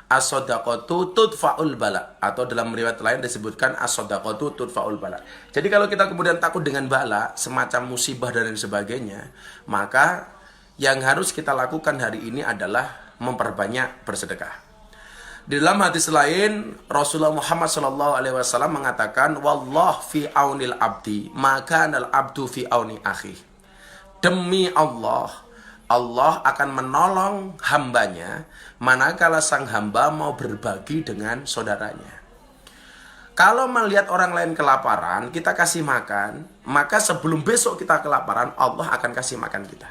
As-shadaqatu tudfa'ul bala, atau dalam riwayat lain disebutkan as-shadaqatu tudfa'ul bala. Jadi kalau kita kemudian takut dengan bala, semacam musibah dan lain sebagainya, maka yang harus kita lakukan hari ini adalah memperbanyak bersedekah. Di dalam hadis lain, Rasulullah Muhammad SAW mengatakan, wallah fi aunil abdi, maka al abdu fi auni akhi. Demi Allah, Allah akan menolong hambanya manakala sang hamba mau berbagi dengan saudaranya. Kalau melihat orang lain kelaparan, kita kasih makan, maka sebelum besok kita kelaparan, Allah akan kasih makan kita.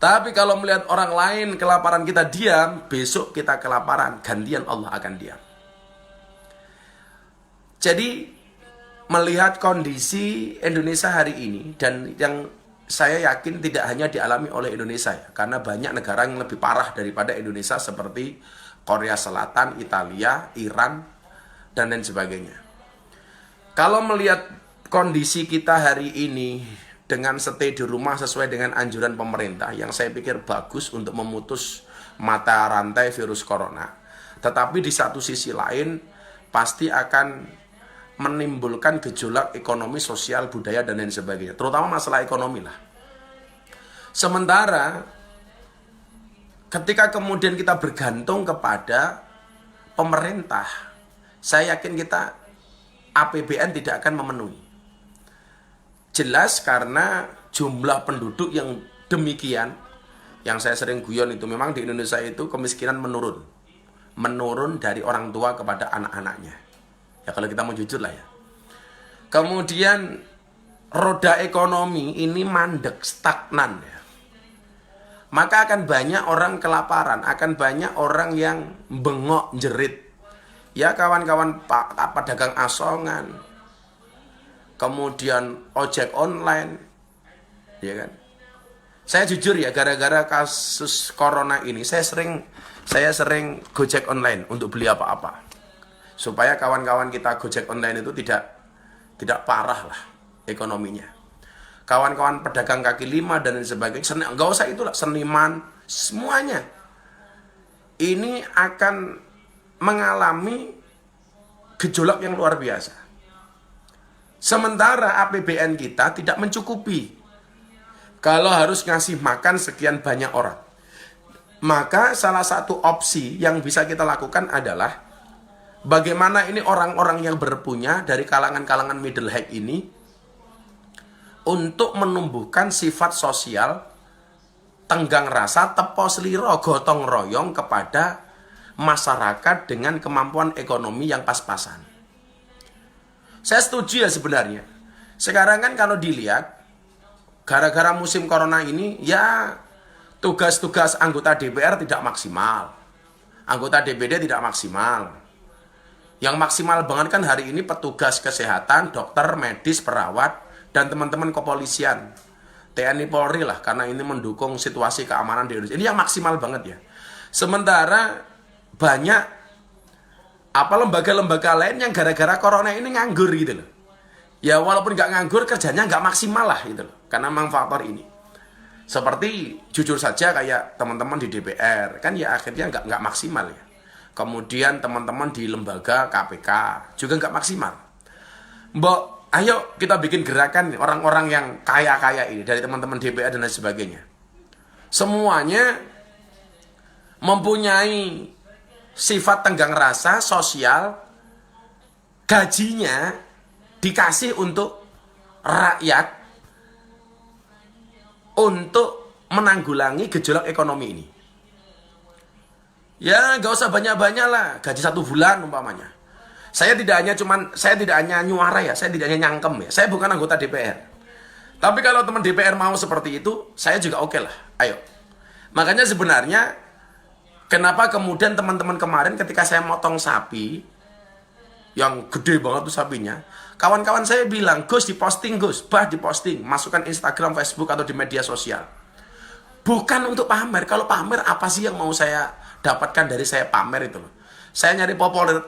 Tapi kalau melihat orang lain kelaparan, kita diam, besok kita kelaparan, gantian Allah akan diam. Jadi melihat kondisi Indonesia hari ini, dan yang saya yakin tidak hanya dialami oleh Indonesia ya, karena banyak negara yang lebih parah daripada Indonesia seperti Korea Selatan, Italia, Iran, dan lain sebagainya. Kalau melihat kondisi kita hari ini dengan stay di rumah sesuai dengan anjuran pemerintah, yang saya pikir bagus untuk memutus mata rantai virus corona, tetapi di satu sisi lain pasti akan menimbulkan gejolak ekonomi, sosial, budaya, dan lain sebagainya. Terutama masalah ekonomi lah. Sementara ketika kemudian kita bergantung kepada pemerintah, saya yakin kita APBN tidak akan memenuhi. Jelas karena jumlah penduduk yang demikian, yang saya sering guyon itu, memang di Indonesia itu kemiskinan menurun. Menurun dari orang tua kepada anak-anaknya. Ya kalau kita mau jujur lah ya. Kemudian roda ekonomi ini mandek, stagnan ya. Maka akan banyak orang kelaparan, akan banyak orang yang bengok, jerit. Ya kawan-kawan pedagang asongan, kemudian ojek online, ya kan. Saya jujur ya, gara-gara kasus corona ini, saya sering gojek online untuk beli apa-apa. Supaya kawan-kawan kita gojek online itu tidak parah lah ekonominya. Kawan-kawan pedagang kaki lima dan lain sebagainya, nggak usah itulah, seniman, semuanya ini akan mengalami gejolak yang luar biasa. Sementara APBN kita tidak mencukupi. Kalau harus ngasih makan sekian banyak orang, maka salah satu opsi yang bisa kita lakukan adalah bagaimana ini orang-orang yang berpunya dari kalangan-kalangan middle height ini untuk menumbuhkan sifat sosial, tenggang rasa, tepo seliro, gotong royong kepada masyarakat dengan kemampuan ekonomi yang pas-pasan. Saya setuju ya sebenarnya. Sekarang kan kalau dilihat, gara-gara musim corona ini, ya tugas-tugas anggota DPR tidak maksimal. Anggota DPD tidak maksimal. Yang maksimal banget kan hari ini petugas kesehatan, dokter, medis, perawat, dan teman-teman kepolisian. TNI Polri lah, karena ini mendukung situasi keamanan di Indonesia. Ini yang maksimal banget ya. Sementara banyak lembaga-lembaga lain yang gara-gara corona ini nganggur gitu loh. Ya walaupun nggak nganggur, kerjanya nggak maksimal lah gitu loh. Karena memang faktor ini. Seperti jujur saja kayak teman-teman di DPR, kan ya akhirnya nggak maksimal ya. Kemudian teman-teman di lembaga KPK juga nggak maksimal. Mbok, ayo kita bikin gerakan orang-orang yang kaya-kaya ini dari teman-teman DPR dan lain sebagainya. Semuanya mempunyai sifat tenggang rasa sosial, gajinya dikasih untuk rakyat untuk menanggulangi gejolak ekonomi ini. Ya nggak usah banyak-banyak lah, gaji 1 bulan umpamanya. Saya tidak hanya nyuara ya, saya tidak hanya nyangkem ya. Saya bukan anggota DPR. Tapi kalau teman DPR mau seperti itu, saya juga oke lah. Ayo. Makanya sebenarnya kenapa kemudian teman-teman kemarin ketika saya motong sapi yang gede banget tuh sapinya, kawan-kawan saya bilang, Gus diposting, Gus, bah diposting, masukkan Instagram, Facebook atau di media sosial. Bukan untuk pamer. Kalau pamer apa sih yang mau saya dapatkan dari saya pamer itu loh. Saya nyari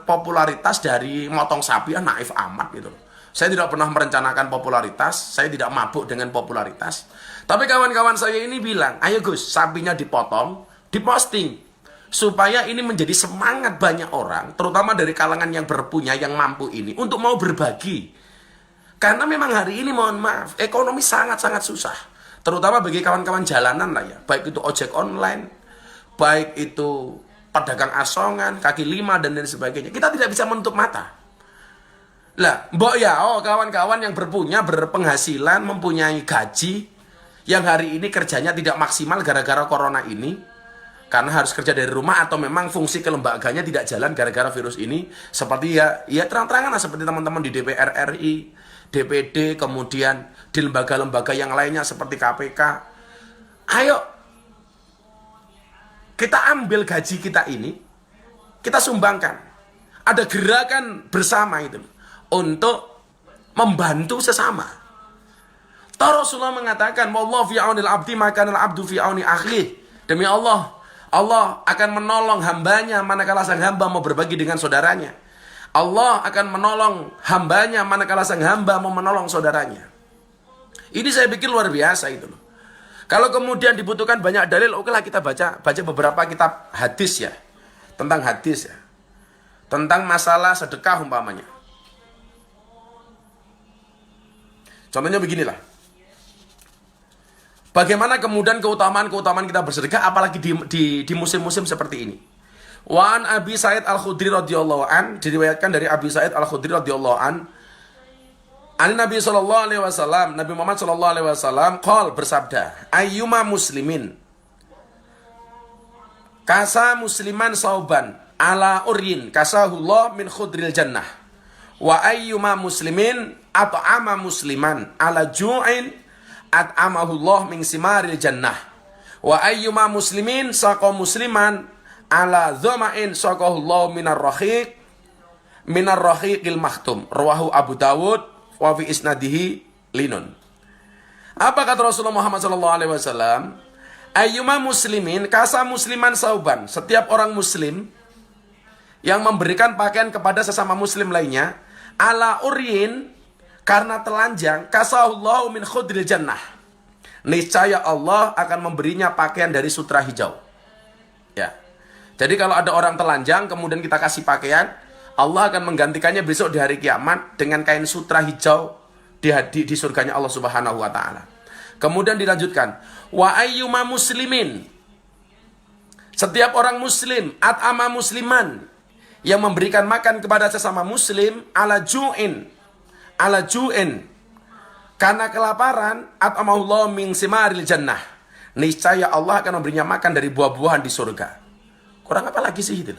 popularitas dari motong sapi, naif amat gitu loh. Saya tidak pernah merencanakan popularitas, saya tidak mabuk dengan popularitas. Tapi kawan-kawan saya ini bilang, ayo Gus, sapinya dipotong, diposting. supaya ini menjadi semangat banyak orang, terutama dari kalangan yang berpunya, yang mampu ini, untuk mau berbagi. Karena memang hari ini, mohon maaf, ekonomi sangat-sangat susah. Terutama bagi kawan-kawan jalanan lah ya. Baik itu ojek online, baik itu pedagang asongan, kaki lima, dan lain sebagainya. Kita tidak bisa menutup mata. Lah, mbok ya, kawan-kawan yang berpunya, berpenghasilan, mempunyai gaji, yang hari ini kerjanya tidak maksimal gara-gara corona ini, karena harus kerja dari rumah atau memang fungsi kelembaganya tidak jalan gara-gara virus ini, seperti ya terang-terangan lah, seperti teman-teman di DPR RI, DPD, kemudian di lembaga-lembaga yang lainnya seperti KPK. Ayo kita ambil gaji kita ini, kita sumbangkan. Ada gerakan bersama itu untuk membantu sesama. Toh Rasulullah mengatakan, wallahu fi aunil abdi maka al abdu fi auni akhi. Demi Allah, Allah akan menolong hambanya manakala sang hamba mau berbagi dengan saudaranya. Allah akan menolong hambanya manakala sang hamba mau menolong saudaranya. Ini saya pikir luar biasa itu loh. Kalau kemudian dibutuhkan banyak dalil, okelah kita baca beberapa kitab hadis ya. Tentang hadis ya. Tentang masalah sedekah umpamanya. Contohnya beginilah. Bagaimana kemudian keutamaan-keutamaan kita bersedekah, apalagi di musim-musim seperti ini. Wan Abi Sa'id Al-Khudri radhiyallahu an, diriwayatkan dari Abi Sa'id Al-Khudri radhiyallahu an, Nabi sallallahu alaihi wasallam, Nabi Muhammad sallallahu alaihi wasallam qol, bersabda, ayyuma muslimin kasa musliman sauban ala uryin kasahullah min khudril jannah, wa ayyuma muslimin at'ama musliman ala ju'in at'amahullah min simaril jannah, wa ayyuma muslimin saqa musliman ala dhama'in saqahullah minar rahiqil makhtum, rawahu Abu Dawud wa fi isnadihi linun. Apa kata Rasulullah Muhammad sallallahu alaihi wasallam? Ayyuma muslimin kasa musliman sauban, setiap orang muslim yang memberikan pakaian kepada sesama muslim lainnya, ala uryin, karena telanjang, kasahullahu min khudril jannah, niscaya Allah akan memberinya pakaian dari sutra hijau. Ya. Jadi kalau ada orang telanjang kemudian kita kasih pakaian, Allah akan menggantikannya besok di hari kiamat dengan kain sutra hijau di surganya Allah Subhanahu wa taala. Kemudian dilanjutkan, wa ayyuma muslimin, setiap orang muslim, at'ama musliman, yang memberikan makan kepada sesama muslim, ala ju'in, karena kelaparan, at'amahullah min simaril jannah, niscaya Allah akan memberinya makan dari buah-buahan di surga. Kurang apa lagi sih itu?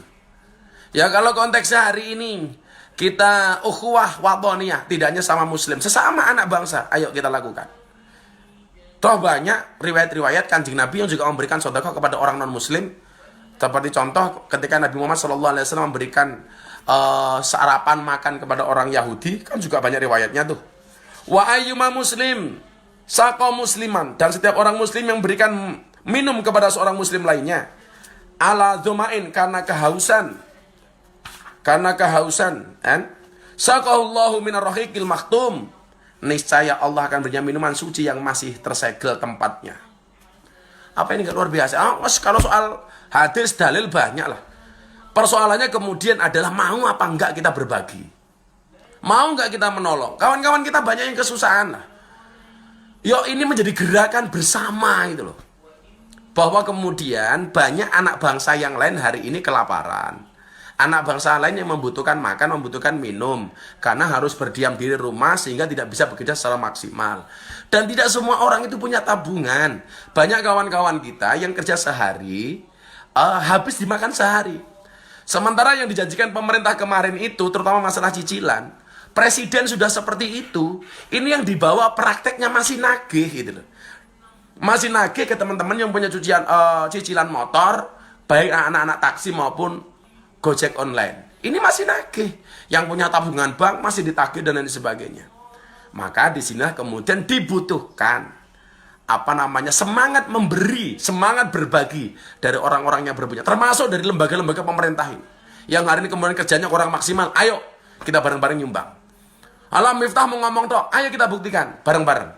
Ya kalau konteksnya hari ini kita ukhuwah watoniyah, tidak hanya sama muslim, sesama anak bangsa, ayo kita lakukan. Toh banyak riwayat-riwayat Kanjeng Nabi yang juga memberikan sedekah kepada orang non muslim. Seperti contoh ketika Nabi Muhammad SAW memberikan sarapan makan kepada orang Yahudi, kan juga banyak riwayatnya tuh. Wa ayyuma muslim saqa musliman, dan setiap orang muslim yang berikan minum kepada seorang muslim lainnya, ala dhumain, karena kehausan, kan? Saqahullahu minar rahiqil makhtum, niscaya Allah akan berinya minuman suci yang masih tersegel tempatnya. Apa ini gak luar biasa? Kalau soal hadis dalil banyak lah. Persoalannya kemudian adalah mau apa enggak kita berbagi, mau enggak kita menolong. Kawan-kawan kita banyak yang kesusahan lah. Yo, ini menjadi gerakan bersama gitu loh. Bahwa kemudian banyak anak bangsa yang lain hari ini kelaparan. Anak bangsa lain yang membutuhkan makan, membutuhkan minum, karena harus berdiam diri rumah sehingga tidak bisa bekerja secara maksimal. Dan tidak semua orang itu punya tabungan. Banyak kawan-kawan kita yang kerja sehari, habis dimakan sehari. Sementara yang dijanjikan pemerintah kemarin itu, terutama masalah cicilan, presiden sudah seperti itu. Ini yang dibawa prakteknya masih nagih gitu loh. Masih nagih ke teman-teman yang punya cicilan motor, baik anak-anak taksi maupun Gojek online. Ini masih nagih. Yang punya tabungan bank masih ditagih dan lain sebagainya. Maka di sini kemudian dibutuhkan semangat memberi, semangat berbagi dari orang-orang yang berpunya, termasuk dari lembaga-lembaga pemerintah ini. Yang hari ini kemudian kerjanya kurang maksimal. Ayo kita bareng-bareng nyumbang. Alam Miftah mau ngomong toh, ayo kita buktikan bareng-bareng.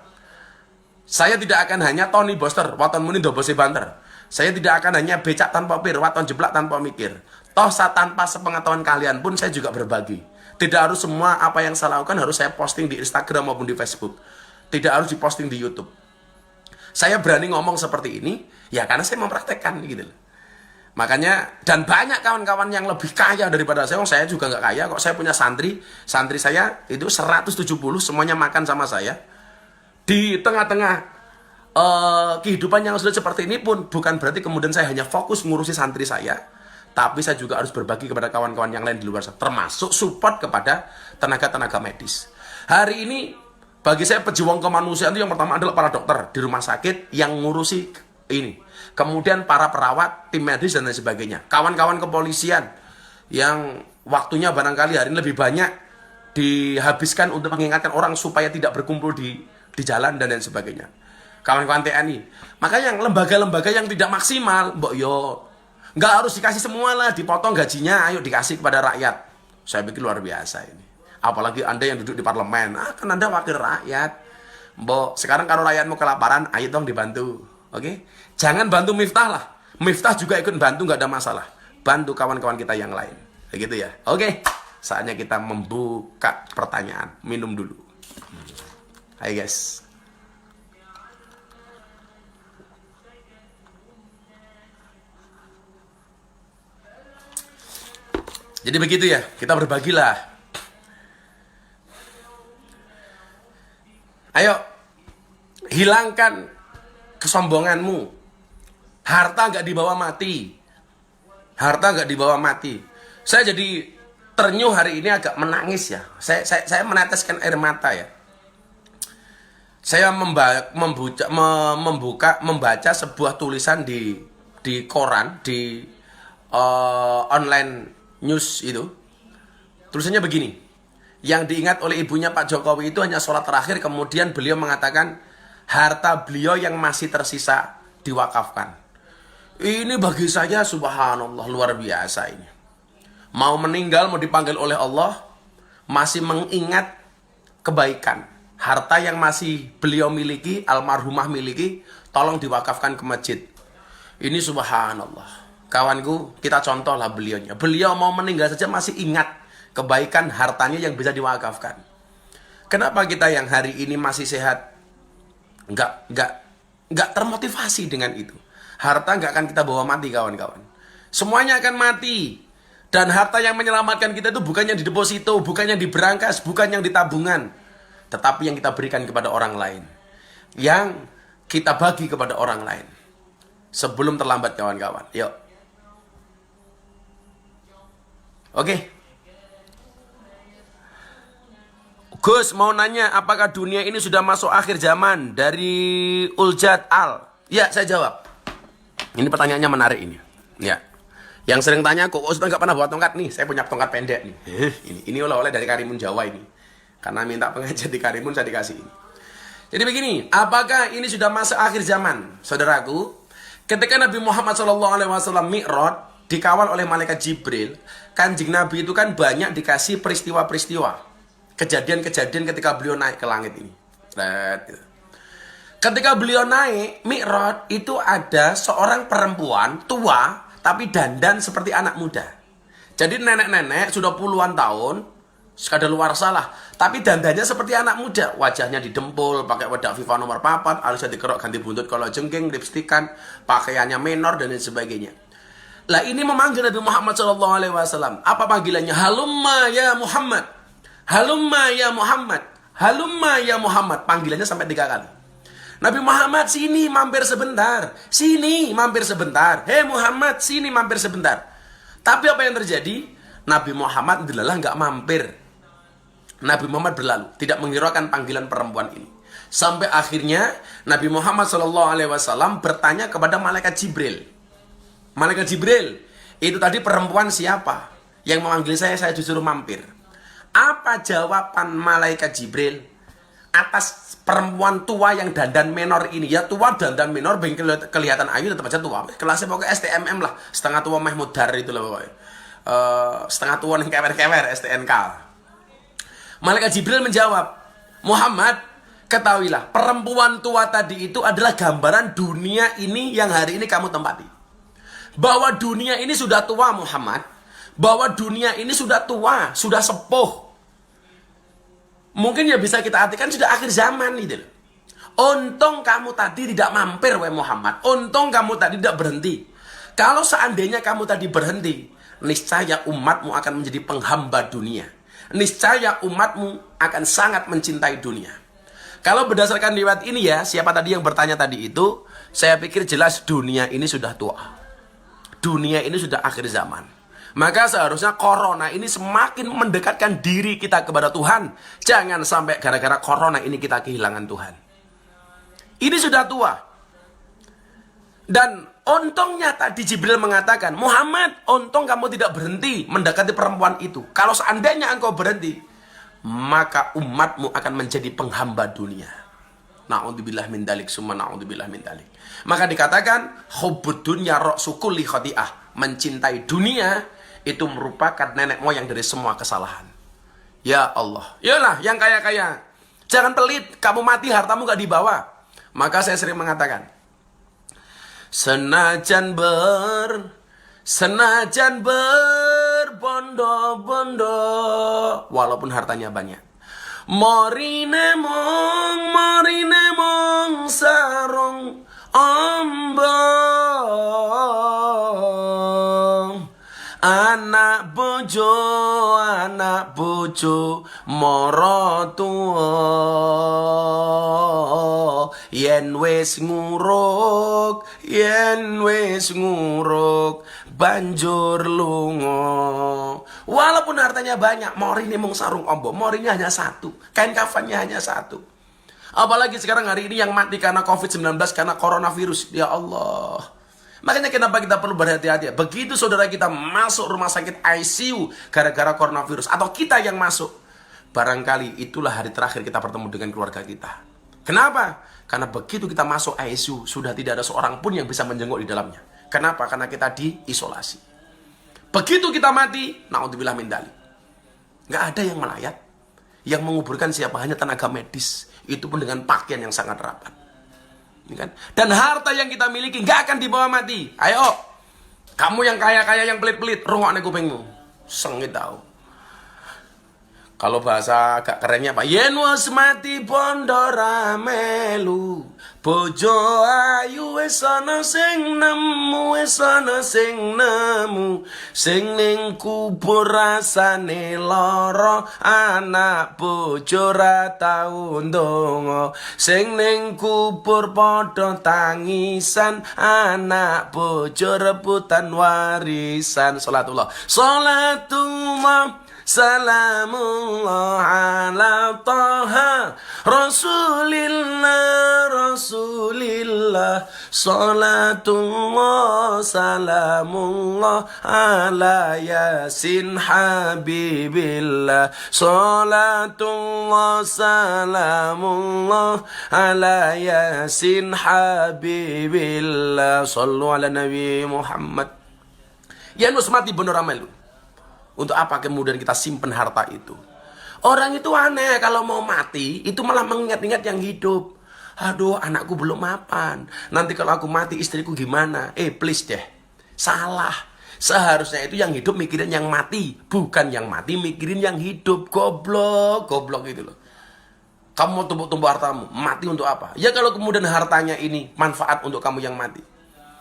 Saya tidak akan hanya Tony Boster, waton muni do bose banter. Saya tidak akan hanya becak tanpa pir, waton jeblak tanpa mikir. Toh tanpa sepengetahuan kalian pun saya juga berbagi. Tidak harus semua apa yang saya lakukan harus saya posting di Instagram maupun di Facebook. Tidak harus diposting di YouTube. Saya berani ngomong seperti ini, ya karena saya mempraktekkan gitu loh. Makanya, dan banyak kawan-kawan yang lebih kaya daripada saya juga nggak kaya kok. Saya punya santri saya itu 170, semuanya makan sama saya. Di tengah-tengah kehidupan yang sudah seperti ini pun, bukan berarti kemudian saya hanya fokus ngurusi santri saya, tapi saya juga harus berbagi kepada kawan-kawan yang lain di luar sana, termasuk support kepada tenaga-tenaga medis. Hari ini, bagi saya pejuang kemanusiaan itu yang pertama adalah para dokter di rumah sakit yang ngurusi ini. Kemudian para perawat, tim medis, dan lain sebagainya. Kawan-kawan kepolisian yang waktunya barangkali hari ini lebih banyak dihabiskan untuk mengingatkan orang supaya tidak berkumpul di jalan dan lain sebagainya. Kawan-kawan TNI. Makanya yang lembaga-lembaga yang tidak maksimal, mbok yo, nggak harus dikasih semua lah, dipotong gajinya, ayo dikasih kepada rakyat. Saya pikir luar biasa ini. Apalagi Anda yang duduk di parlemen, kan Anda wakil rakyat. Mbok, sekarang kalau rakyatmu kelaparan, ayo dong dibantu. Oke? Jangan bantu Miftah lah. Miftah juga ikut bantu, nggak ada masalah. Bantu kawan-kawan kita yang lain. Begitu ya. Oke. Saatnya kita membuka pertanyaan. Minum dulu. Hai guys. Jadi begitu ya, kita berbagilah. Ayo, hilangkan kesombonganmu. Harta nggak dibawa mati. Harta nggak dibawa mati. Saya jadi ternyuh hari ini agak menangis ya. Saya meneteskan air mata ya. Saya membaca sebuah tulisan di koran, di online news itu. Tulisannya begini. Yang diingat oleh ibunya Pak Jokowi itu hanya sholat terakhir, kemudian beliau mengatakan harta beliau yang masih tersisa diwakafkan. Ini bagi saya subhanallah luar biasa ini. Mau meninggal, mau dipanggil oleh Allah, masih mengingat kebaikan. Harta yang masih beliau miliki, almarhumah miliki, tolong diwakafkan ke masjid. Ini subhanallah. Kawanku, kita contohlah beliaunya. Beliau mau meninggal saja masih ingat kebaikan hartanya yang bisa diwakafkan. Kenapa kita yang hari ini masih sehat nggak termotivasi dengan itu? Harta nggak akan kita bawa mati kawan-kawan. Semuanya akan mati. Dan harta yang menyelamatkan kita itu bukan yang di deposito, bukan yang di berangkas, bukan yang di tabungan, tetapi yang kita berikan kepada orang lain, yang kita bagi kepada orang lain. Sebelum terlambat kawan-kawan. Yuk. Oke. Gus mau nanya, apakah dunia ini sudah masuk akhir zaman? Dari Uljad Al. Ya, saya jawab. Ini pertanyaannya menarik ini. Ya. Yang sering tanya, kok Ustaz nggak pernah bawa tongkat nih? Saya punya tongkat pendek nih. Ini oleh-oleh dari Karimun Jawa ini. Karena minta pengajar di Karimun, saya dikasih ini. Jadi begini, apakah ini sudah masuk akhir zaman? Saudaraku, ketika Nabi Muhammad SAW Mi'raj, dikawal oleh malaikat Jibril, Kanjeng Nabi itu kan banyak dikasih peristiwa-peristiwa, kejadian-kejadian ketika beliau naik ke langit ini. Ketika beliau naik Mi'raj, itu ada seorang perempuan tua tapi dandan seperti anak muda. Jadi nenek-nenek sudah puluhan tahun, kadaluarsa lah, tapi dandannya seperti anak muda. Wajahnya didempul, pakai wedak Viva nomor 4, alisnya dikerok ganti buntut kalau jengking, lipstikan, pakaiannya menor dan lain sebagainya. Lah ini memanggil Nabi Muhammad SAW. Apa panggilannya? Halumma ya Muhammad. Halumma ya Muhammad. Halumma ya Muhammad. Panggilannya sampai 3 kali. Nabi Muhammad, sini mampir sebentar. Sini mampir sebentar. Hei Muhammad, sini mampir sebentar. Tapi apa yang terjadi? Nabi Muhammad adalah nggak mampir. Nabi Muhammad berlalu, tidak menghiraukan panggilan perempuan ini. Sampai akhirnya Nabi Muhammad SAW bertanya kepada malaikat Jibril. Malaikat Jibril, itu tadi perempuan siapa yang memanggil saya disuruh mampir? Apa jawaban malaikat Jibril atas perempuan tua yang dandan menor ini? Ya tua dandan menor, kelihatan ayu tetap aja tua. Kelasnya pokoknya STMM lah, setengah tua Mahmud Dar itu lah pokoknya. Setengah tua nih kewer-kewer STNK. Malaikat Jibril menjawab, Muhammad, ketahuilah, perempuan tua tadi itu adalah gambaran dunia ini yang hari ini kamu tempati. Bahwa dunia ini sudah tua, Muhammad. Bahwa dunia ini sudah tua, sudah sepuh. Mungkin ya bisa kita artikan sudah akhir zaman gitu loh. Untung kamu tadi tidak mampir, wahai Muhammad. Untung kamu tadi tidak berhenti. Kalau seandainya kamu tadi berhenti, niscaya umatmu akan menjadi penghamba dunia. Niscaya umatmu akan sangat mencintai dunia. Kalau berdasarkan riwayat ini ya, siapa tadi yang bertanya tadi itu, saya pikir jelas dunia ini sudah tua. Dunia ini sudah akhir zaman. Maka seharusnya corona ini semakin mendekatkan diri kita kepada Tuhan. Jangan sampai gara-gara corona ini kita kehilangan Tuhan. Ini sudah tua. Dan untungnya tadi Jibril mengatakan, Muhammad, untung kamu tidak berhenti mendekati perempuan itu. Kalau seandainya engkau berhenti, maka umatmu akan menjadi penghamba dunia. Na'udzubillah min dalik, summa na'udzubillah min dalik. Maka dikatakan, hubbud dunya ra'su kulli khati'ah. Mencintai dunia itu merupakan nenek moyang dari semua kesalahan. Ya Allah. Yalah, yang kaya-kaya. Jangan pelit, kamu mati hartamu gak dibawa. Maka saya sering mengatakan, senajan berbondo-bondo, walaupun hartanya banyak. Morine mong sarung ombong. Anak bojo mara tuwa. Yen wis nguruk banjur lunga. Walaupun hartanya banyak, morine mung sarung ombo, morinya hanya satu, kain kafannya hanya satu. Apalagi sekarang hari ini yang mati karena COVID-19, karena coronavirus. Ya Allah. Makanya kenapa kita perlu berhati-hati. Begitu saudara kita masuk rumah sakit ICU gara-gara coronavirus, atau kita yang masuk, barangkali itulah hari terakhir kita bertemu dengan keluarga kita. Kenapa? Karena begitu kita masuk ICU, sudah tidak ada seorang pun yang bisa menjenguk di dalamnya. Kenapa? Karena kita diisolasi. Begitu kita mati, na'udzubillah min dzalik, nggak ada yang melayat. Yang menguburkan siapa? Hanya tenaga medis. Itu pun dengan pakaian yang sangat rapat. Dan harta yang kita miliki nggak akan dibawa mati. Ayo, kamu yang kaya-kaya, yang pelit-pelit, rungokne kupingmu. Sengit tahu. Kalau bahasa agak kerennya apa? Yen wis mati bondo ra melu, bojo ayu wis ana sing nemu, sing ning kubur rasane lara, anak bojo ra tau ndonga, sing ning kubur padha tangisan, anak bojo rebutan warisan. Salatullah salamullah ala taha rasulillah salatullah salamullah ala yasin habibillah salatullah salamullah ala yasin habibillah sallu ala nabi Muhammad. Ya nus mati bener amal. Untuk apa kemudian kita simpen harta itu? Orang itu aneh, kalau mau mati itu malah mengingat-ingat yang hidup. Aduh, anakku belum mapan, nanti kalau aku mati istriku gimana? Please deh, salah. Seharusnya itu yang hidup mikirin yang mati, bukan yang mati mikirin yang hidup. Goblok gitu loh. Kamu mau tumpuk-tumpuk hartamu, mati untuk apa? Ya kalau kemudian hartanya ini manfaat untuk kamu yang mati.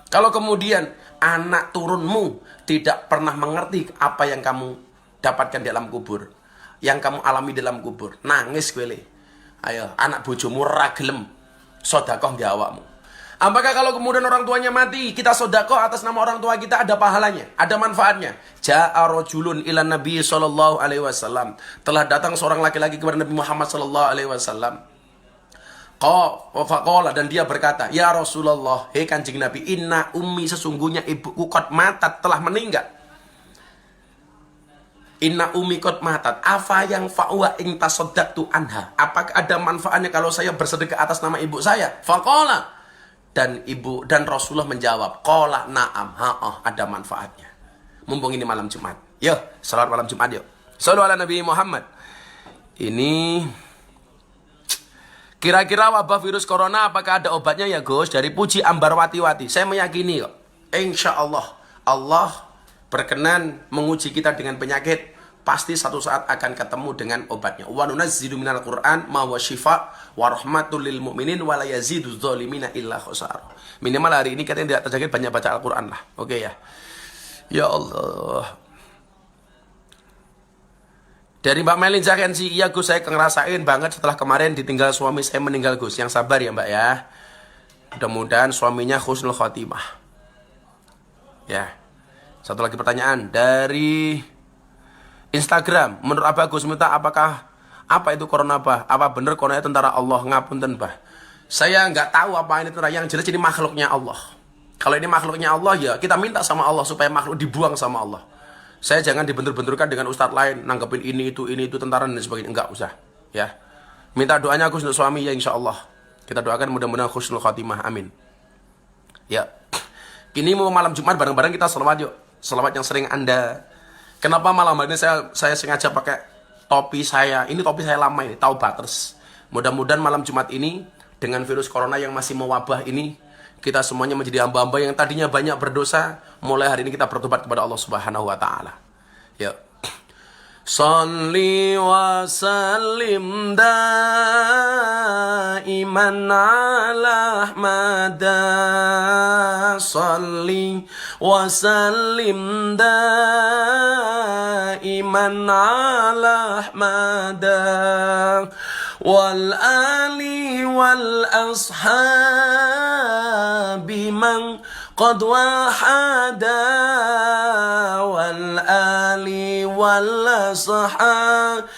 Kalau kemudian anak turunmu tidak pernah mengerti apa yang kamu dapatkan di dalam kubur, yang kamu alami dalam kubur, nangis gue. Ayo, anak bojomu ra gelem sedekah di awakmu. Apakah kalau kemudian orang tuanya mati, kita sedekah atas nama orang tua kita, ada pahalanya, ada manfaatnya? Ja'a rajulun ila Nabi sallallahu alaihi wasallam. Telah datang seorang laki-laki kepada Nabi Muhammad sallallahu alaihi wasallam. Faqala, dan dia berkata, ya Rasulullah, hei Kanjeng Nabi, inna ummi, sesungguhnya ibuku qad matat, telah meninggal. Inna ummi qad matat, afa yang fa'wa ing tasaddaqtu anha, apakah ada manfaatnya kalau saya bersedekah atas nama ibu saya? Faqala, dan Rasulullah menjawab, qala na'am, ada manfaatnya. Mumpung ini malam Jumat, yuk salat malam Jumat yuk. Shallu ala Nabi Muhammad. Ini Kira-kira wabah virus corona apakah ada obatnya ya Gus? Dari Puji Ambarwati-wati. Saya meyakini kok. Insya Allah. Allah berkenan menguji kita dengan penyakit. Pasti satu saat akan ketemu dengan obatnya. Wa nunazzilu minal Qur'an ma huwa syifa wa rahmatul lil mu'minin wa la yazidu dzalimina illa khusara. Minimal hari ini katanya tidak terjangkit, banyak baca Al-Qur'an lah. Oke ya. Ya Allah. Dari Mbak Melin Zakensi, iya Gus, saya ngerasain banget setelah kemarin ditinggal suami saya meninggal Gus. Yang sabar ya Mbak ya. Mudah-mudahan suaminya husnul khotimah. Ya. Satu lagi pertanyaan dari Instagram. Menurut Abah Gus Miftah, apa itu corona Bah? Apa benar corona tentara Allah? Ngapunten Bah. Saya nggak tahu apa ini tentara, yang jelas ini makhluknya Allah. Kalau ini makhluknya Allah ya kita minta sama Allah supaya makhluk dibuang sama Allah. Saya jangan dibentur-benturkan dengan ustadz lain, nanggepin ini itu tentara dan sebagainya. Enggak usah, ya. Minta doanya Gus untuk suami ya insya Allah. Kita doakan mudah-mudahan husnul khotimah, amin. Ya. Ini mau malam Jumat bareng-bareng kita selawat yuk. Selawat yang sering Anda. Kenapa malam ini saya sengaja pakai topi saya. Ini topi saya lama ini, Taubaters. Mudah-mudahan malam Jumat ini dengan virus corona yang masih mewabah ini, kita semuanya menjadi hamba-hamba yang tadinya banyak berdosa. Mulai hari ini kita bertobat kepada Allah Subhanahu wa taala. Ya. Shalli wa sallim daiman ala Ahmada. Shalli wa sallim daiman ala Ahmada. Wal ali wal ashabi man qad wahada. Wal ali wal ashabi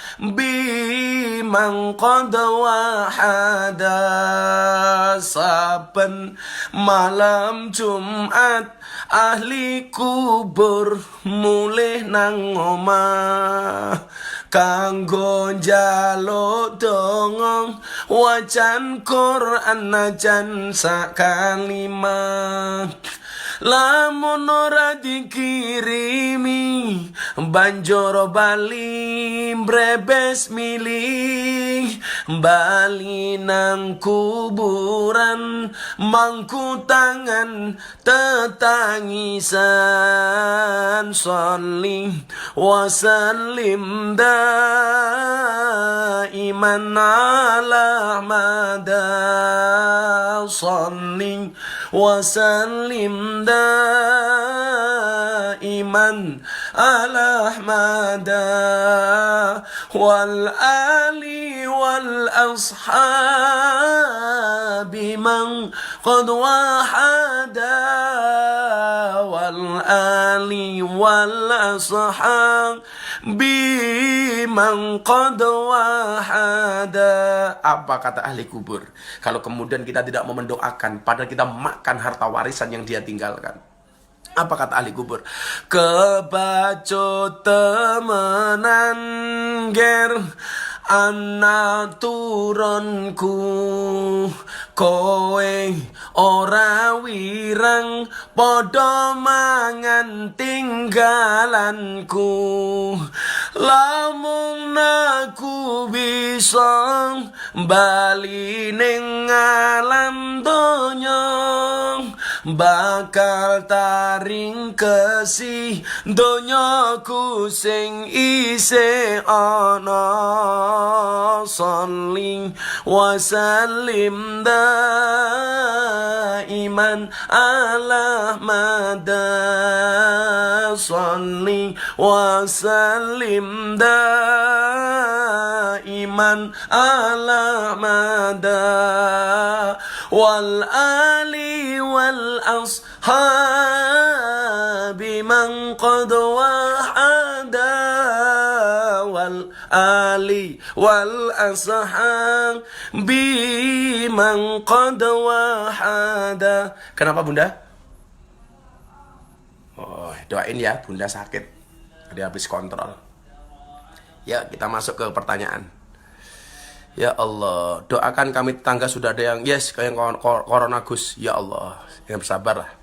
man qad wahada. Saben malam Jumat ahli kubur mulih nang omah kanggo njaluk donga wacan Quran najan sak kalimat. Lamun ora dikirimi banjur bali mbrebes milih bali nang kuburan mangku tangan tetangisan. Sholli wa sallim daiman ala Ahmada. Sholli wa sallim daiman ala Ahmada. Wal ali wal ashabi man qad wahada. Wal ali wal ashabi man qad wahada. Apa kata ahli kubur kalau kemudian kita tidak mau mendoakan padahal kita makan harta warisan yang dia tinggalkan? Apa kata ahli kubur? Kebacut temenan ger anak turunku, kowe ora wirang padha mangan tinggalanku. Lamun aku bisa bali ning alam donya bakal taring kesih donyaku sing isih ana. Sholli wa sallim daiman ala Ahmada. Sholli wa sallim daiman ala Ahmada. Wal ali wal ashabi man qad wahada. Wal ali wal ashabi man qad wahada. Kenapa Bunda? Oh, doain ya, Bunda sakit. Dia habis kontrol. Ya, kita masuk ke pertanyaan. Ya Allah, doakan kami tetangga sudah ada yang yes kayak corona Gus. Ya Allah, yang bersabarlah.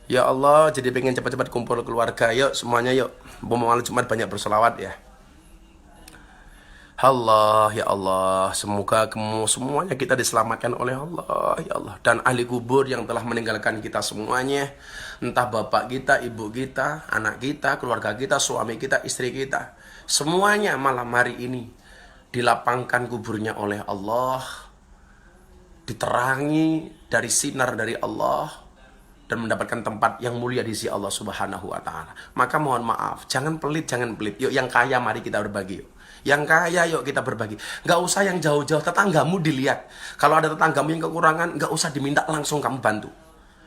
Ya Allah, jadi pengen cepat-cepat kumpul keluarga. Yuk semuanya yuk. Malam Jumat banyak berselawat ya. Allah, ya Allah, semoga semuanya kita diselamatkan oleh Allah, ya Allah. Dan ahli kubur yang telah meninggalkan kita semuanya, entah bapak kita, ibu kita, anak kita, keluarga kita, suami kita, istri kita, semuanya malam hari ini dilapangkan kuburnya oleh Allah, diterangi dari sinar dari Allah, dan mendapatkan tempat yang mulia di sisi Allah Subhanahu wa Ta'ala. Maka mohon maaf, jangan pelit, jangan pelit. Yuk, yang kaya mari kita berbagi, yuk. Yang kaya yuk kita berbagi. Nggak usah yang jauh-jauh, tetanggamu dilihat. Kalau ada tetanggamu yang kekurangan, nggak usah diminta, langsung kamu bantu.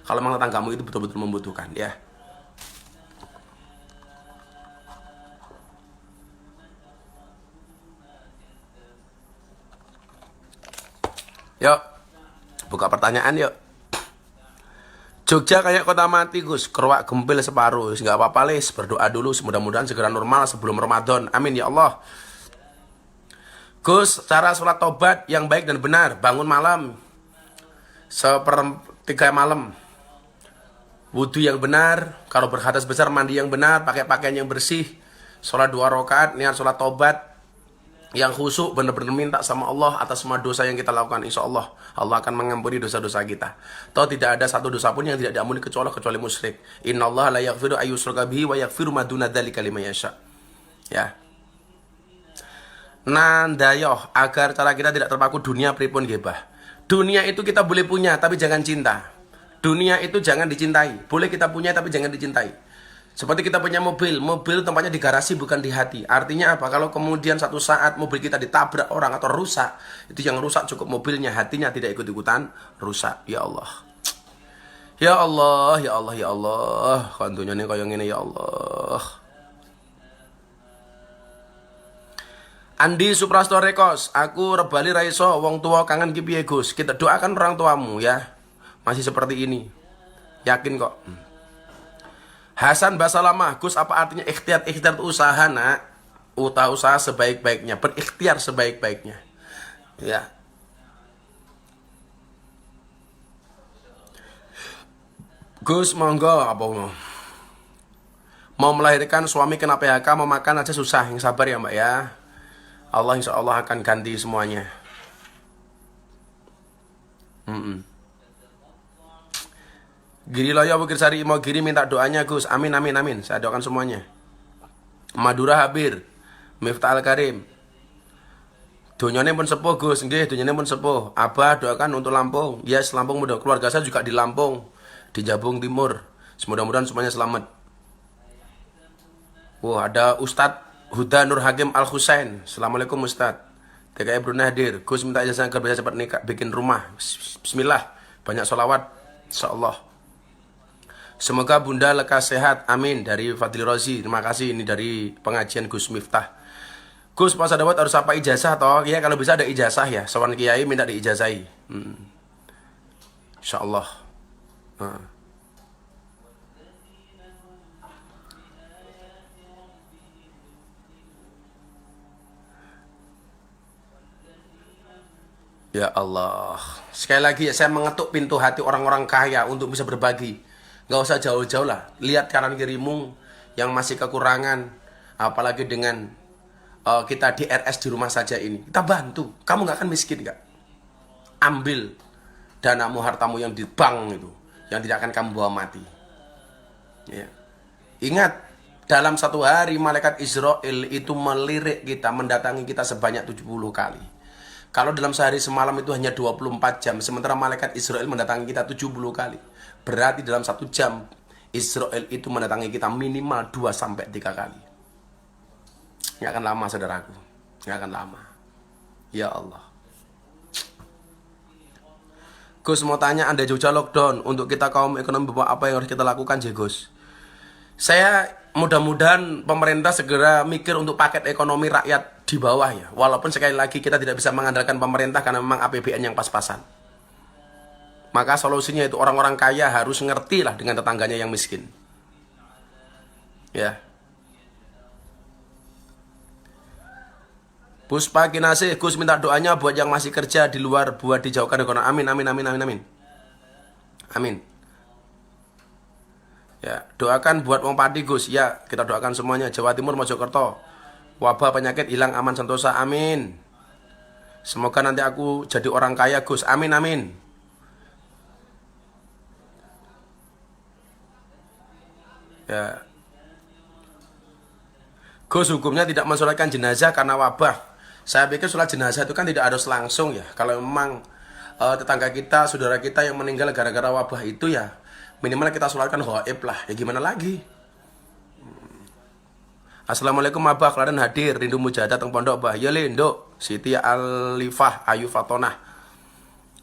Kalau memang tetanggamu itu betul-betul membutuhkan, ya. Yuk, buka pertanyaan yuk. Jogja kayak kota mati Gus, keruak gempil separuh. Nggak apa-apa les, berdoa dulu, mudah-mudahan segera normal sebelum Ramadan. Amin ya Allah. Gus, cara sholat tobat yang baik dan benar, bangun malam, 1/3 malam, wudhu yang benar, kalau berhadas besar mandi yang benar, pakai pakaian yang bersih, sholat 2 rakaat, niat sholat tobat, yang khusyuk, benar-benar minta sama Allah atas semua dosa yang kita lakukan. Insya Allah, Allah akan mengampuni dosa-dosa kita. Toh tidak ada satu dosa pun yang tidak diampuni kecuali musyrik. Innallaha la yaghfiru ayyushraka bihi wa yaghfiru ma duna dzalika liman yasha. Ya. Nandayoh, agar cara kita tidak terpaku dunia pripun gebah. Dunia itu kita boleh punya tapi jangan cinta. Dunia itu jangan dicintai. Boleh kita punya tapi jangan dicintai. Seperti kita punya mobil tempatnya di garasi bukan di hati. Artinya apa? Kalau kemudian satu saat mobil kita ditabrak orang atau rusak, itu yang rusak cukup mobilnya, hatinya tidak ikut-ikutan rusak. Ya Allah. Ya Allah, ya Allah, ya Allah. Kantunya nih kayak gini ya Allah. Andi Suprasto Rekos, aku rebali raiso, wong tua kangen ki piye Gus. Kita doakan orang tuamu ya. Masih seperti ini. Yakin kok. Hasan Basalamah, Gus apa artinya ikhtiar? Ikhtiar itu usaha nak. Usaha sebaik-baiknya, berikhtiar sebaik-baiknya. Ya. Gus monggo apa mau melahirkan suami kena PHK, mau makan aja susah. Yang sabar ya Mbak ya. Allah insya Allah akan ganti semuanya. Giri Loyo Bukir Sari Imo Giri minta doanya Gus. Amin amin amin. Saya doakan semuanya. Madura Habir, Miftah Al Karim. Donyane pun sepuh Gus, nggih, donyane pun sepuh. Abah doakan untuk Lampung. Yes, Lampung mudah. Keluarga saya juga di Lampung, di Jabung Timur. Semoga-moga semuanya selamat. Wah, ada Ustadz Huda Nur Hakim Al Husain. Assalamualaikum Ustadz. TKI Brunei hadir. Gus minta ijazah agar bisa cepat nikah, bikin rumah. Bismillah. Banyak sholawat. Insyaallah. Semoga Bunda lekas sehat. Amin. Dari Fadli Rozi. Terima kasih. Ini dari pengajian Gus Miftah. Gus pas ada harus apa ijazah toh? Ya kalau bisa ada ijazah ya. Sowan kiai minta diijazahi. Insyaallah. Ya Allah. Sekali lagi ya, saya mengetuk pintu hati orang-orang kaya untuk bisa berbagi. Gak usah jauh-jauh lah. Lihat kanan kirimu yang masih kekurangan. Apalagi dengan kita di RS di rumah saja ini. Kita bantu. Kamu gak akan miskin gak? Ambil danamu, hartamu yang di bank itu. Yang tidak akan kamu bawa mati. Ya. Ingat, dalam satu hari malaikat Israel itu melirik kita, mendatangi kita sebanyak 70 kali. Kalau dalam sehari semalam itu hanya 24 jam, sementara malaikat Israel mendatangi kita 70 kali. Berarti dalam 1 jam, Israel itu mendatangi kita minimal 2-3 kali. Nggak akan lama saudaraku. Nggak akan lama. Ya Allah. Gus mau tanya, Anda Jogja lockdown. Untuk kita kaum ekonomi bawah, apa yang harus kita lakukan Gus? Saya mudah-mudahan pemerintah segera mikir untuk paket ekonomi rakyat di bawah ya. Walaupun sekali lagi kita tidak bisa mengandalkan pemerintah karena memang APBN yang pas-pasan. Maka solusinya itu orang-orang kaya harus ngerti lah dengan tetangganya yang miskin. Ya. Puspa Kinasih, Gus minta doanya buat yang masih kerja di luar, buat dijauhkan dari corona. Amin, amin, amin, amin, amin. Amin. Ya, doakan buat Wong Pati Gus. Ya, kita doakan semuanya. Jawa Timur, Mojokerto, Wabah penyakit hilang aman sentosa, amin. Semoga nanti aku jadi orang kaya Gus, amin amin. Ya. Gus, hukumnya tidak mensolatkan jenazah karena wabah. Saya pikir sholat jenazah itu kan tidak harus langsung ya. Kalau memang tetangga kita, saudara kita yang meninggal gara-gara wabah itu ya minimal kita sholatkan ghaib lah. Ya gimana lagi? Assalamualaikum Abah, kalian hadir rindu mujahadah teng pondok Bah. Ya Nduk, Siti Alifah Ayu Fatonah.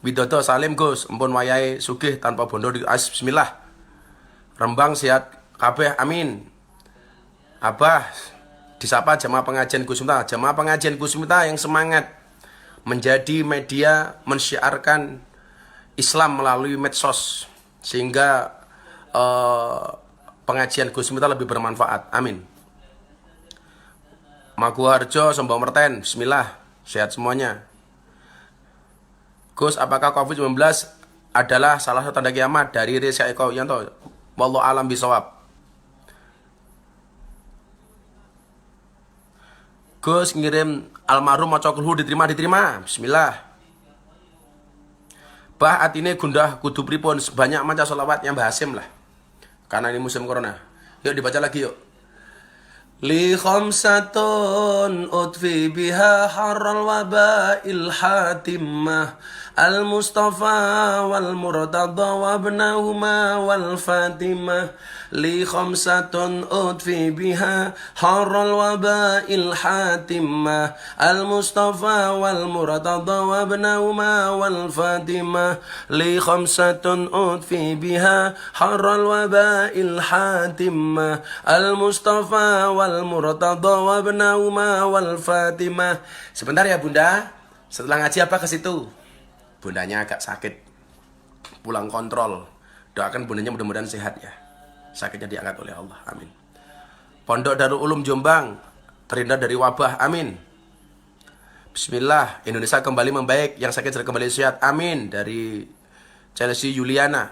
Widodo salim Gus, empun wayahe sugih tanpa bondo di bismillah. Rembang sehat kabeh amin. Abah disapa jamaah pengajian Gus Miftah. Jamaah pengajian Gus Miftah yang semangat menjadi media mensyiarkan Islam melalui medsos sehingga pengajian Gus Miftah lebih bermanfaat. Amin. Maguharjo, Sembah Merten, bismillah, sehat semuanya. Gus, apakah COVID-19 adalah salah satu tanda kiamat? Dari Reza Eko Yanto, wallahu alam bisawab. Gus ngirim almarhum maca kulhu diterima, bismillah. Bah atine gundah kudu pripun, sebanyak maca sholawatnya Mbah Hasim lah. Karena ini musim corona. Yuk dibaca lagi yuk. Li khamsatun utfi biha harral waba'il hatimah al-mustafa wal murtada wa ibnahuma wal fatimah. Li khamsatun utfi biha harral waba'il hatimah al-mustafa wal murtada wa ibnahuma wal fatimah. Li khamsatun utfi biha harral waba'il hatimah al-mustafa wal murtada wa ibnahuma wal fatimah. Sebentar ya Bunda, setelah ngaji apa ke situ? Bundanya agak sakit, pulang kontrol. Doakan bundanya mudah-mudahan sehat ya. Sakitnya diangkat oleh Allah, amin. Pondok Darul Ulum Jombang terhindar dari wabah, amin. Bismillah, Indonesia kembali membaik, yang sakit kembali sehat, amin. Dari Chelsea Yuliana,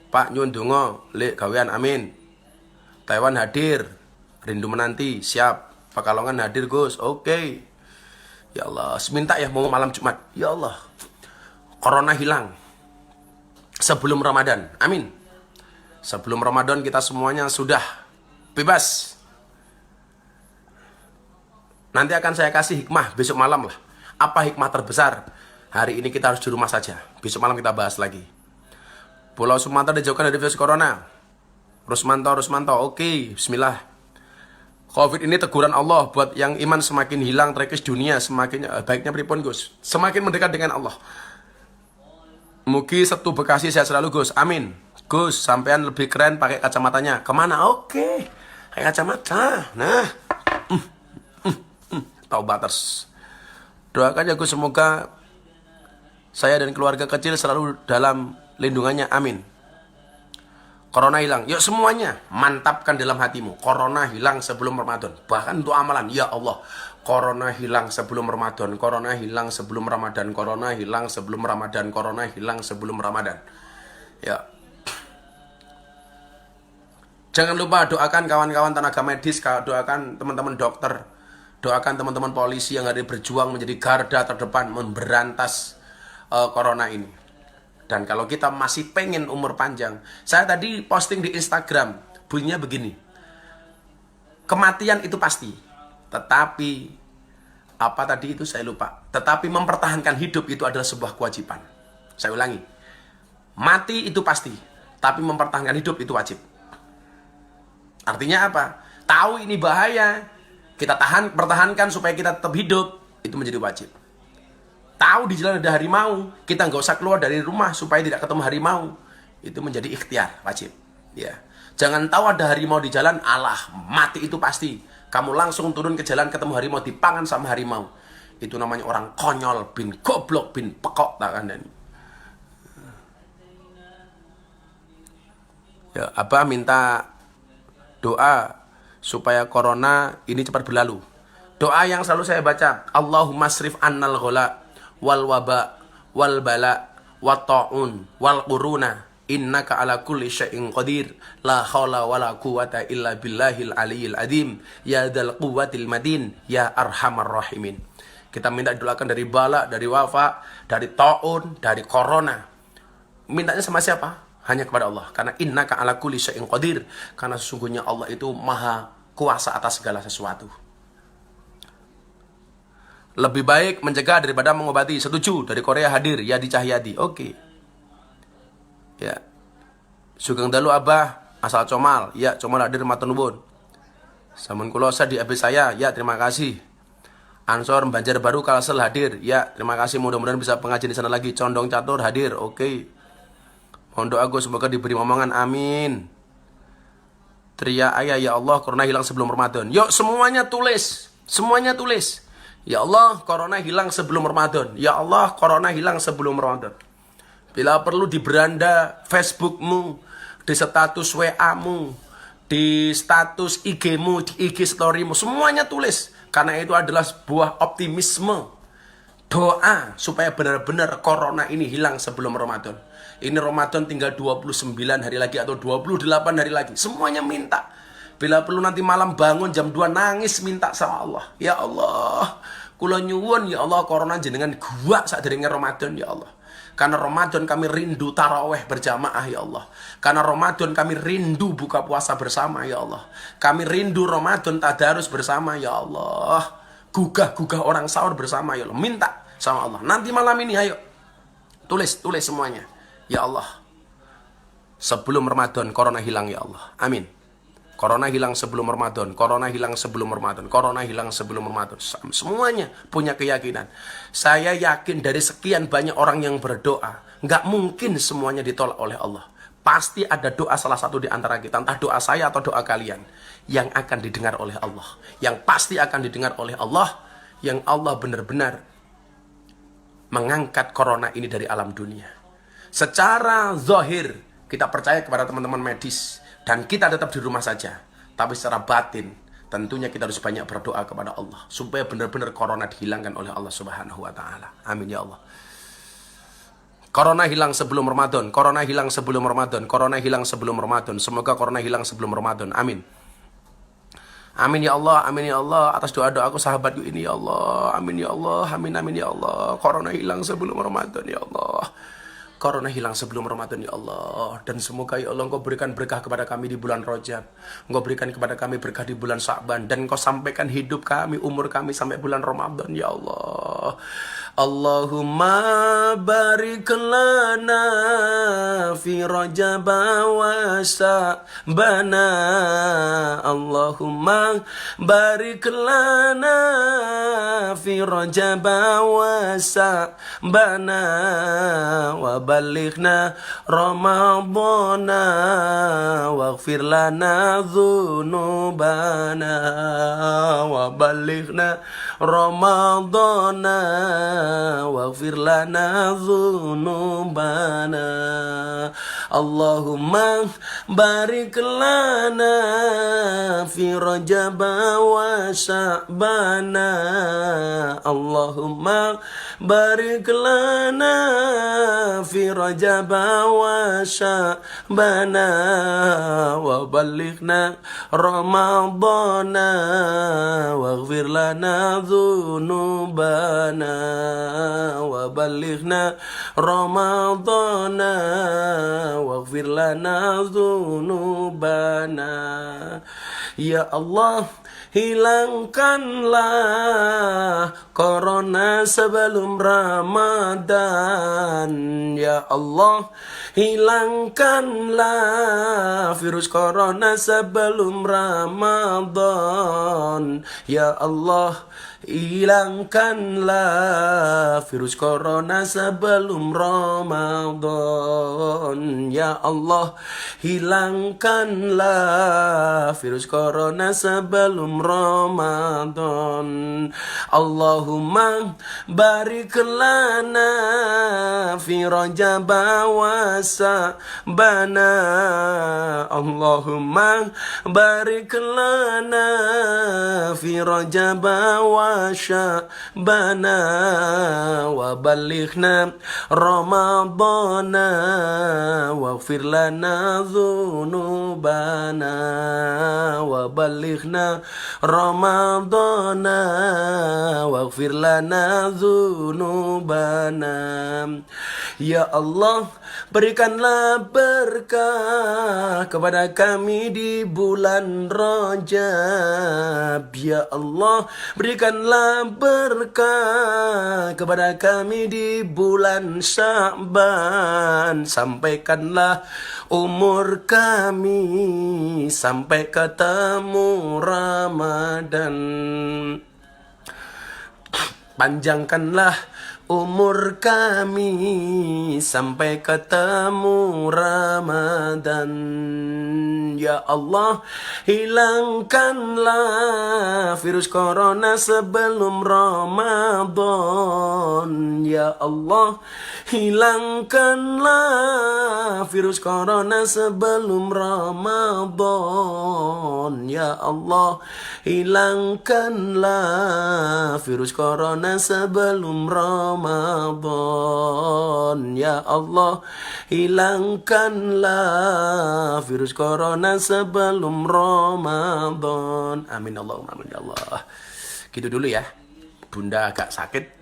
Pak Nyun Dungo, Lek Gawean, amin. Taiwan hadir, rindu menanti, siap. Pekalongan hadir Gus, oke. Ya Allah, seminta ya mau malam Jumat, ya Allah. Corona hilang sebelum Ramadan, amin. Sebelum Ramadan kita semuanya sudah bebas. Nanti akan saya kasih hikmah besok malam lah. Apa hikmah terbesar? Hari ini kita harus di rumah saja. Besok malam kita bahas lagi. Pulau Sumatera dijauhkan dari virus corona. Rusmanto, oke, bismillah. COVID ini teguran Allah buat yang iman semakin hilang, terkikis dunia semakin baiknya pripun Gus. Semakin mendekat dengan Allah. Mugi Setu Bekasi sehat selalu Gus, amin. Gus, sampean lebih keren pakai kacamatanya. Kemana? Oke, pakai kacamata. Nah, taubaters. Doakan ya Gus, semoga saya dan keluarga kecil selalu dalam lindungannya, amin. Corona hilang, yuk semuanya mantapkan dalam hatimu. Corona hilang sebelum Ramadan. Bahkan untuk amalan, ya Allah, Corona hilang sebelum Ramadan, Corona hilang sebelum Ramadan, Corona hilang sebelum Ramadan, Corona hilang sebelum Ramadan. Ya. Jangan lupa doakan kawan-kawan tenaga medis, doakan teman-teman dokter, doakan teman-teman polisi yang hari berjuang menjadi garda terdepan memberantas Corona ini. Dan kalau kita masih pengen umur panjang, saya tadi posting di Instagram, bunyinya begini. Kematian itu pasti, tetapi apa tadi itu saya lupa. Tetapi mempertahankan hidup itu adalah sebuah kewajiban. Saya ulangi. Mati itu pasti, tapi mempertahankan hidup itu wajib. Artinya apa? Tahu ini bahaya, kita pertahankan supaya kita tetap hidup, itu menjadi wajib. Tahu di jalan ada harimau, kita nggak usah keluar dari rumah supaya tidak ketemu harimau, itu menjadi ikhtiar, wajib. Ya, jangan tahu ada harimau di jalan, alah mati itu pasti. Kamu langsung turun ke jalan ketemu harimau, dipangan sama harimau. Itu namanya orang konyol, bin goblok, bin pekok, tak kandani. Ya, Abah minta doa supaya corona ini cepat berlalu. Doa yang selalu saya baca, Allahumma srif annal ghala wal waba wal bala wat taun wal quruna Innaka ala kulli syai'in qadir. La haula wala quwata illa billahil aliyil azim. Ya dzal quwwatil madin. Ya arhamar rahimin. Kita minta doakan dari bala, dari wafa, dari taun, dari corona. Mintanya sama siapa? Hanya kepada Allah. Karena innaka ala kulli syai'in qadir. Karena sesungguhnya Allah itu maha kuasa atas segala sesuatu. Lebih baik mencegah daripada mengobati. Setuju? Dari Korea hadir Yadi Cahyadi. Oke. Ya. Sugeng dalu Abah asal Comal. Ya, Comal hadir matur nuwun. Sampun kula di habis saya. Ya, terima kasih. Ansor Banjarbaru Kalsel hadir. Ya, terima kasih. Mudah-mudahan bisa pengajian di sana lagi. Condong Catur hadir. Oke. Pondok Agus semoga diberi omongan. Amin. Tria Ayah, ya Allah, corona hilang sebelum Ramadan. Yuk, semuanya tulis. Semuanya tulis. Ya Allah, corona hilang sebelum Ramadan. Ya Allah, corona hilang sebelum Ramadan. Bila perlu di beranda Facebookmu, di status WA-mu, di status IG-mu, di IG story-mu, semuanya tulis. Karena itu adalah sebuah optimisme. Doa supaya benar-benar corona ini hilang sebelum Ramadan. Ini Ramadan tinggal 29 hari lagi atau 28 hari lagi. Semuanya minta. Bila perlu nanti malam bangun jam 2 nangis minta sama Allah. Ya Allah, kula nyuwun ya Allah corona jenengan gua sadurunge Ramadan ya Allah. Karena Ramadan kami rindu taraweh berjamaah ya Allah. Karena Ramadan kami rindu buka puasa bersama ya Allah. Kami rindu Ramadan tadarus bersama ya Allah. Gugah-gugah orang sahur bersama ya Allah. Minta sama Allah. Nanti malam ini ayo. Tulis semuanya. Ya Allah. Sebelum Ramadan corona hilang ya Allah. Amin. Corona hilang sebelum Ramadan, corona hilang sebelum Ramadan, corona hilang sebelum Ramadan. Semuanya punya keyakinan. Saya yakin dari sekian banyak orang yang berdoa, nggak mungkin semuanya ditolak oleh Allah. Pasti ada doa salah satu di antara kita, entah doa saya atau doa kalian, yang akan didengar oleh Allah. Yang pasti akan didengar oleh Allah, yang Allah benar-benar mengangkat corona ini dari alam dunia. Secara zahir, kita percaya kepada teman-teman medis, dan kita tetap di rumah saja. Tapi secara batin, tentunya kita harus banyak berdoa kepada Allah supaya benar-benar corona dihilangkan oleh Allah Subhanahu wa taala. Amin ya Allah. Corona hilang sebelum Ramadan, corona hilang sebelum Ramadan, corona hilang sebelum Ramadan. Semoga corona hilang sebelum Ramadan. Amin. Amin ya Allah, amin ya Allah. Atas doa-doaku sahabatku ini ya Allah. Amin ya Allah, amin amin ya Allah. Corona hilang sebelum Ramadan ya Allah. Corona hilang sebelum Ramadan ya Allah. Dan semoga ya Allah Engkau berikan berkah kepada kami di bulan Rajab. Engkau berikan kepada kami berkah di bulan Sya'ban. Dan Engkau sampaikan hidup kami, umur kami sampai bulan Ramadan ya Allah. Allahumma barik lana fi Rajab wa Sya'bana. Allahumma barik lana fi Rajab wa Sya'bana wa balighna Ramadana waghfir lana dzunubana wa balighna Ramadana waghfir lana dzunubana. Allahumma barik lana fi Rajab wa Sya'bana. Allahumma barik lana fi Rajab wa Sya'bana wa balighna Ramadana waghfir lana dzunubana wa balighna Ramadana waghfir lana dzunubana. Ya Allah, hilangkanlah corona sebelum Ramadan. Ya Allah, hilangkanlah virus corona sebelum Ramadan. Ya Allah, hilangkanlah virus corona sebelum Ramadan. Ya Allah, hilangkanlah virus corona sebelum Ramadan. Allahumma barik lana fi Rajab wa Sya'bana. Allahumma barik lana fi Rajab wa شعبنا وبلغنا رمضان واغفر لنا ذنوبنا وبلغنا رمضان واغفir lana dzunubana. Ya Allah, berikanlah berkah kepada kami di bulan Rajab. Ya Allah, berikanlah berkah kepada kami di bulan Sya'ban. Sampaikanlah umur kami sampai ketemu Ramadan. Panjangkanlah umur kami sampai ketemu Ramadan. Ya Allah, hilangkanlah virus corona sebelum Ramadan. Ya Allah, hilangkanlah virus corona sebelum Ramadan. Ya Allah, hilangkanlah virus corona sebelum Ramadan. Ya Allah, hilangkanlah virus corona sebelum Ramadan. Amin Allahumma amin ya Allah. Gitu dulu ya. Bunda agak sakit.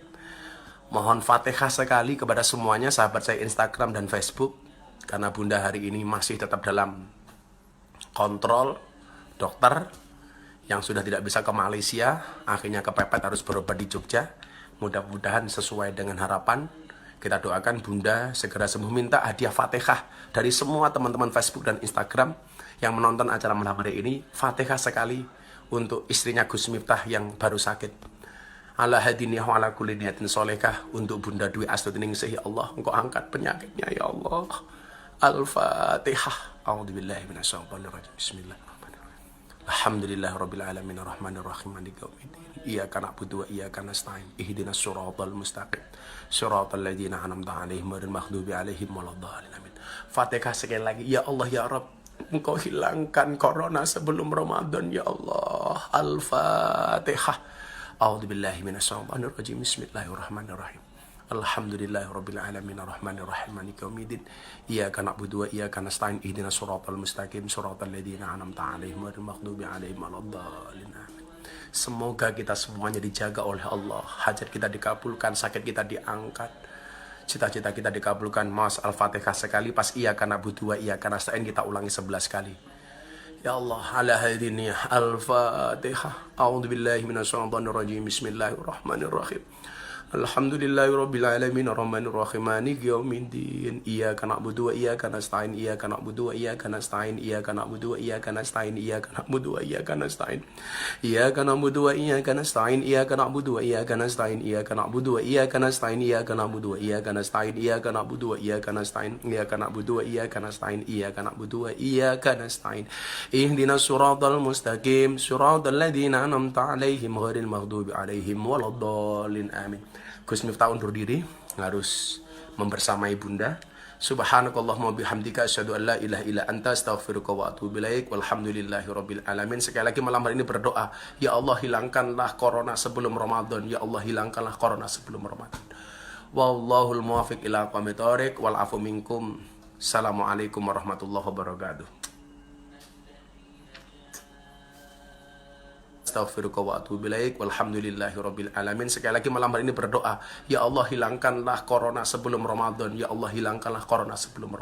Mohon Fatihah sekali kepada semuanya sahabat saya Instagram dan Facebook, karena Bunda hari ini masih tetap dalam kontrol dokter yang sudah tidak bisa ke Malaysia, akhirnya kepepet harus berobat di Jogja. Mudah-mudahan sesuai dengan harapan. Kita doakan Bunda segera sembuh. Minta hadiah Fatihah dari semua teman-teman Facebook dan Instagram yang menonton acara malam hari ini. Fatihah sekali untuk istrinya Gus Miftah yang baru sakit. Ala hadini wa ala kulli niyatin solehah. Untuk Bunda Dwi Astuningsih, ya Allah, Engkau angkat penyakitnya ya Allah. Al-Fatihah. A'udzubillahi minasyaitonir rajim. Bismillahirrahmanirrahim. Alhamdulillahirabbil alamin arrahmanir rahim maliki yaumiddin. Iyyaka na'budu wa iyyaka nasta'in. Ihdinas siratal mustaqim. Siratal ladzina an'amta 'alaihim ghairil maghdubi alaihim waladdallin. Amin. Fatihah sekali lagi. Ya Allah ya Rabb, Engkau hilangkan corona sebelum Ramadan ya Allah. Al-Fatihah. A'udzubillahi minasyaitonir rajim. Bismillahirrahmanirrahim. Alhamdulillahirabbil alamin arrahmanir rahim maliki yaumiddin. Iyyaka na'budu wa iyyaka nasta'in. Ihdinas siratal mustaqim. Siratal ladzina an'amta 'alaihim ghairil maghdubi alaihim waladdallin. Amin. Semoga kita semuanya dijaga oleh Allah. Hajat kita dikabulkan, sakit kita diangkat, cita-cita kita dikabulkan. Mas Al-Fatihah sekali, pas iyyaka na'budu wa iyyaka nasta'in kita ulangi 11 kali. Ya Allah, ala hadini Al-Fatihah. A'udzubillahi minasyaitonir rajim. Bismillahirrahmanirrahim. Alhamdulillahirabbil alamin arrahmanir rahim maliki yaumiddin. Iyyaka na'budu wa iyyaka nasta'in. Iyyaka na'budu wa iyyaka nasta'in. Iyyaka na'budu wa iyyaka nasta'in. Iyyaka na'budu wa iyyaka nasta'in. Iyyaka na'budu wa iyyaka nasta'in. Iyyaka na'budu wa iyyaka nasta'in. Iyyaka na'budu wa iyyaka nasta'in. Iyyaka na'budu wa iyyaka nasta'in. Iyyaka na'budu wa iyyaka nasta'in. Iyyaka na'budu wa iyyaka nasta'in. Iyyaka na'budu wa iyyaka nasta'in. Ihdinas siratal mustaqim. Siratal ladzina an'amta 'alaihim ghairil maghdubi 'alaihim waladdallin. Amin. Gus Miftah undur diri, harus membersamai Bunda. Subhanakallahumma bihamdika asyhadu an la ilaha illa anta astaghfiruka wa atubu ilaik. Walhamdulillahirabbil alamin. Sekali lagi malam hari ini berdoa, ya Allah hilangkanlah corona sebelum Ramadan. Ya Allah hilangkanlah corona sebelum Ramadan. Wallahul muwaffiq ila aqwamit thoriq wal afu minkum. Assalamualaikum warahmatullahi wabarakatuh. Astaghfiruka wa atubu ilaik. Walhamdulillahirabbil alamin. Sekali lagi malam hari ini berdoa, ya Allah hilangkanlah corona sebelum Ramadan. Ya Allah hilangkanlah corona sebelum Ramadan.